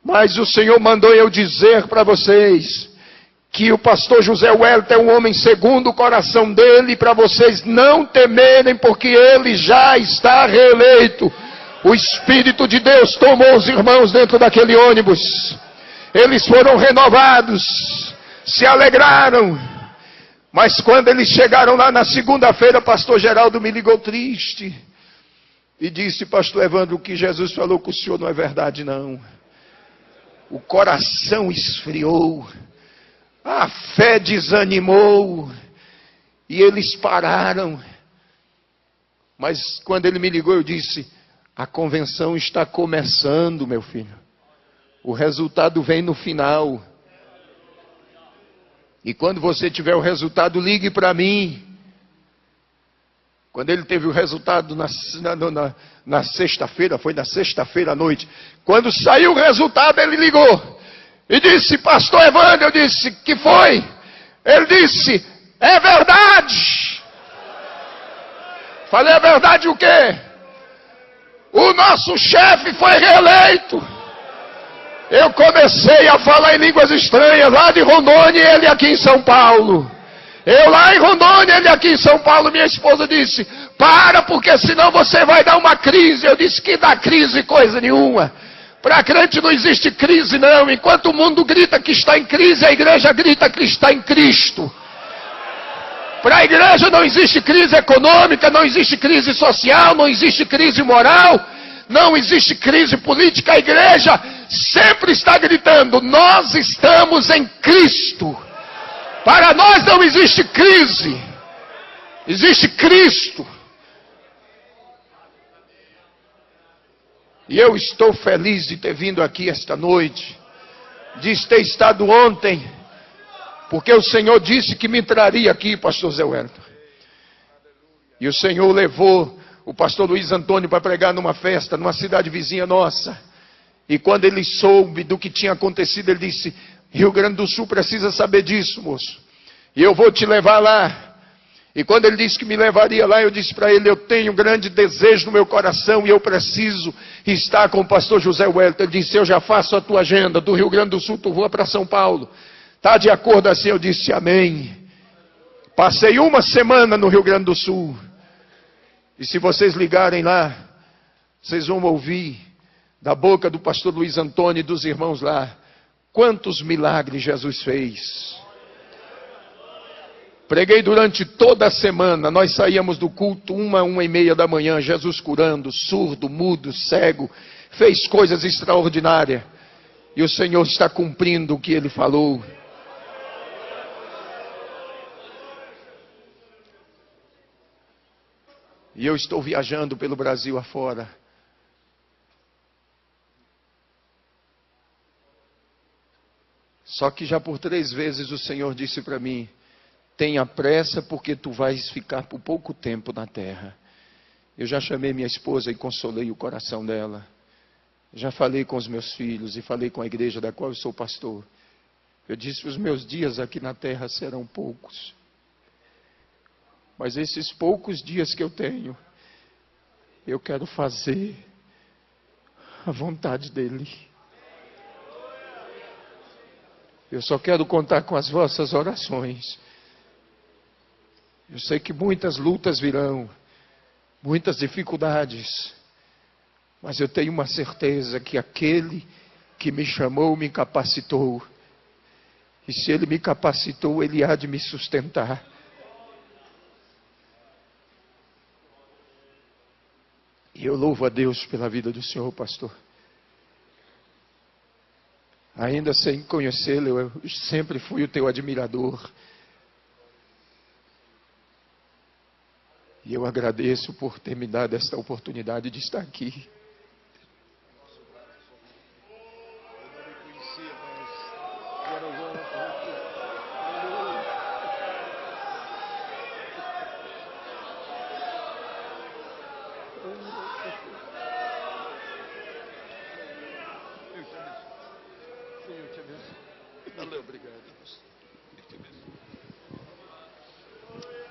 Mas o Senhor mandou eu dizer para vocês que o pastor José Wellington é um homem segundo o coração dele, para vocês não temerem, porque ele já está reeleito. O Espírito de Deus tomou os irmãos dentro daquele ônibus. Eles foram renovados, se alegraram. Mas quando eles chegaram lá na segunda-feira, pastor Geraldo me ligou triste. E disse, pastor Evandro, o que Jesus falou com o senhor não é verdade não. O coração esfriou. A fé desanimou. E eles pararam. Mas quando ele me ligou, eu disse, a convenção está começando, meu filho. O resultado vem no final. E quando você tiver o resultado, ligue para mim. Quando ele teve o resultado na sexta-feira, foi na sexta-feira à noite. Quando saiu o resultado, ele ligou. E disse, pastor Evandro, eu disse, que foi? Ele disse: é verdade. Falei: é verdade o quê? O nosso chefe foi reeleito. Eu comecei a falar em línguas estranhas lá de Rondônia e ele aqui em São Paulo. Eu lá em Rondônia, ele aqui em São Paulo. Minha esposa disse: para, porque senão você vai dar uma crise. Eu disse: que dá crise coisa nenhuma. Para crente não existe crise não. Enquanto o mundo grita que está em crise, a igreja grita que está em Cristo. Para a igreja não existe crise econômica, não existe crise social, não existe crise moral, não existe crise política. A igreja sempre está gritando: nós estamos em Cristo. Para nós não existe crise, existe Cristo. E eu estou feliz de ter vindo aqui esta noite, de ter estado ontem, porque o Senhor disse que me traria aqui, pastor Zé Wellington. E o Senhor levou o pastor Luiz Antônio para pregar numa festa, numa cidade vizinha nossa. E quando ele soube do que tinha acontecido, ele disse: Rio Grande do Sul precisa saber disso, moço. E eu vou te levar lá. E quando ele disse que me levaria lá, eu disse para ele: eu tenho um grande desejo no meu coração e eu preciso estar com o pastor José Wellington. Ele disse: eu já faço a tua agenda. Do Rio Grande do Sul tu voa para São Paulo. Está de acordo assim? Eu disse: amém. Passei uma semana no Rio Grande do Sul. E se vocês ligarem lá, vocês vão ouvir da boca do pastor Luiz Antônio e dos irmãos lá quantos milagres Jesus fez. Preguei durante toda a semana. Nós saíamos do culto 1h30 da manhã, Jesus curando, surdo, mudo, cego, fez coisas extraordinárias. E o Senhor está cumprindo o que Ele falou. E eu estou viajando pelo Brasil afora. Só que já por 3 vezes o Senhor disse para mim: tenha pressa, porque tu vais ficar por pouco tempo na terra. Eu já chamei minha esposa e consolei o coração dela. Já falei com os meus filhos e falei com a igreja da qual eu sou pastor. Eu disse: os meus dias aqui na terra serão poucos. Mas esses poucos dias que eu tenho, eu quero fazer a vontade dEle. Eu só quero contar com as vossas orações. Eu sei que muitas lutas virão, muitas dificuldades, mas eu tenho uma certeza que aquele que me chamou me capacitou. E se Ele me capacitou, Ele há de me sustentar. E eu louvo a Deus pela vida do Senhor, pastor. Ainda sem conhecê-lo, eu sempre fui o teu admirador. E eu agradeço por ter me dado esta oportunidade de estar aqui.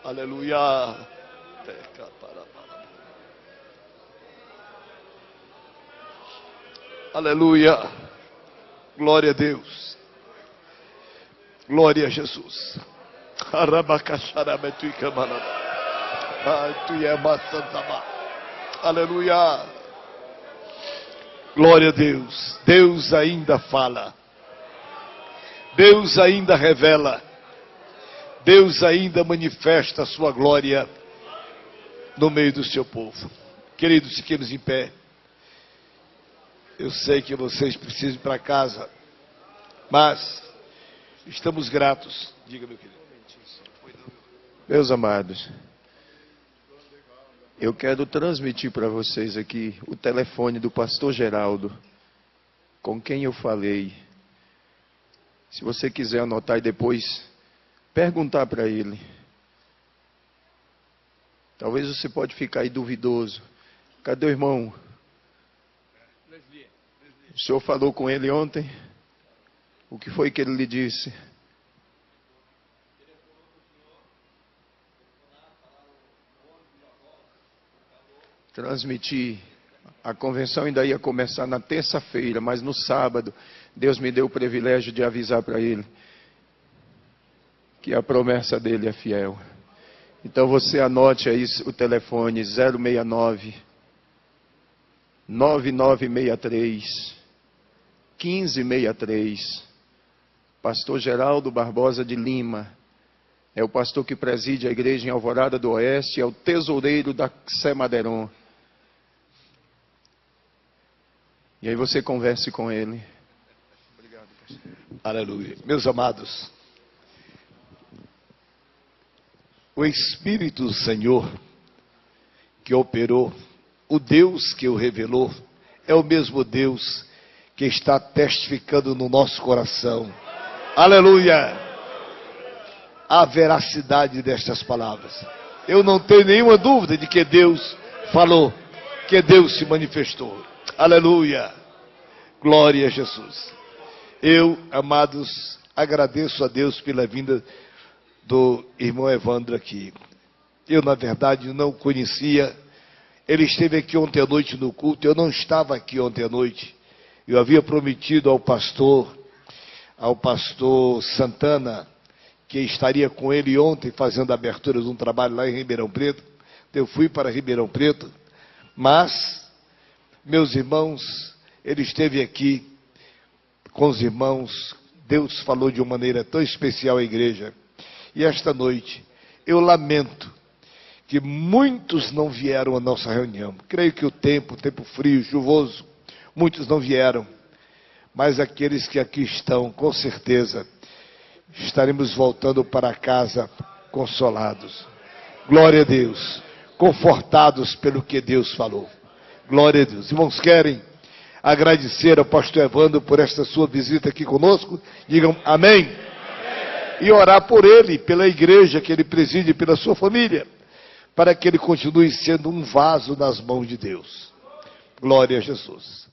Aleluia. Aleluia. Glória a Deus. Glória a Jesus. Aleluia. Glória a Deus. Deus ainda fala. Deus ainda revela. Deus ainda manifesta a sua glória no meio do seu povo. Queridos, fiquemos em pé. Eu sei que vocês precisam ir para casa, mas estamos gratos. Diga, meu querido. Meus amados, eu quero transmitir para vocês aqui o telefone do pastor Geraldo, com quem eu falei. Se você quiser anotar e depois perguntar para ele. Talvez você pode ficar aí duvidoso. Cadê o irmão? O senhor falou com ele ontem? O que foi que ele lhe disse? transmitir. A convenção ainda ia começar na terça-feira, mas no sábado, Deus me deu o privilégio de avisar para ele que a promessa dele é fiel. Então você anote aí o telefone 069 9963 1563. Pastor Geraldo Barbosa de Lima. É o pastor que preside a igreja em Alvorada do Oeste, é o tesoureiro da Sé Madeiron. E aí você converse com ele. Obrigado, pastor. Aleluia. Meus amados, o Espírito do Senhor que operou, o Deus que o revelou, é o mesmo Deus que está testificando no nosso coração. Aleluia! A veracidade destas palavras. Eu não tenho nenhuma dúvida de que Deus falou, que Deus se manifestou. Aleluia! Glória a Jesus. Eu, amados, agradeço a Deus pela vinda do irmão Evandro aqui. Eu, na verdade, não o conhecia. Ele esteve aqui ontem à noite no culto. Eu não estava aqui ontem à noite. Eu havia prometido ao pastor Santana, que estaria com ele ontem fazendo a abertura de um trabalho lá em Ribeirão Preto. Eu fui para Ribeirão Preto, mas, meus irmãos, ele esteve aqui com os irmãos. Deus falou de uma maneira tão especial à igreja. E esta noite, eu lamento que muitos não vieram à nossa reunião. Creio que o tempo frio, chuvoso, muitos não vieram. Mas aqueles que aqui estão, com certeza, estaremos voltando para casa consolados. Glória a Deus. Confortados pelo que Deus falou. Glória a Deus. Irmãos, querem agradecer ao pastor Evandro por esta sua visita aqui conosco? Digam amém. E orar por ele, pela igreja que ele preside, pela sua família, para que ele continue sendo um vaso nas mãos de Deus. Glória a Jesus.